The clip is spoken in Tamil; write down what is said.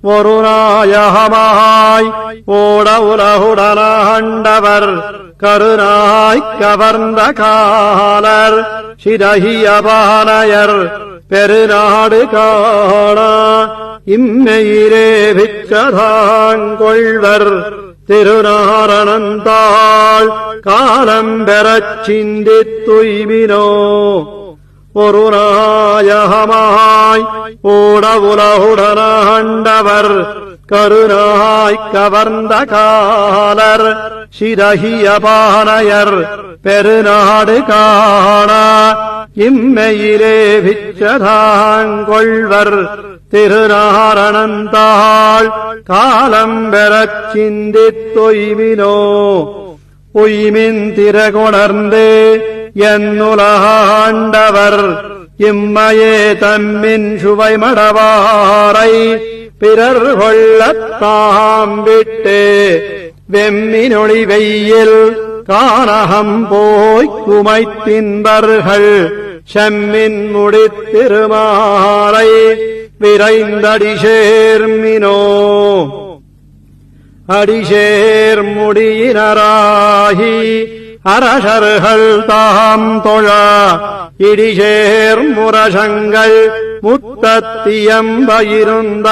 ஒரு நாயகமாய் ஓட உலகுடனாண்டவர் கருநாய் கவர்ந்த காலர் சிரகியபானையர் பெருநாடு காண இம்மையிலே விச்சதாங்கொள்வர் திருநாரணந்தாள் காலம் பெறச் சிந்தித்துய்மினோ ஒரு நாயகமாய் ஓட உலகுடனாண்டவர் கருநாய் கவர்ந்த காலர் சிரகியபானையர் பெருநாடு காண இம்மையிலே விச்சதாங்கொள்வர் திருநாரணந்தாள் காலம் பெறச் சிந்தித்தொய்மினோ உய்மின் திறகுணர்ந்து என்னுலகாண்டவர் இம்மையே தம்மின் சுவை மடவாரை பிறர் கொள்ளத்தாம் விட்டு வெம்மினொளி வெயில் காணகம் போய்க் குமைத்தின்பர்கள் செம்மின் முடித்திருமாலை விரைந்தடி சேர்மினோ அடிசேர் முடியினராகி அரசர்கள் தாம் தொழ இடிசேர் முரசங்கள் முத்தத்தியம்பயிருந்த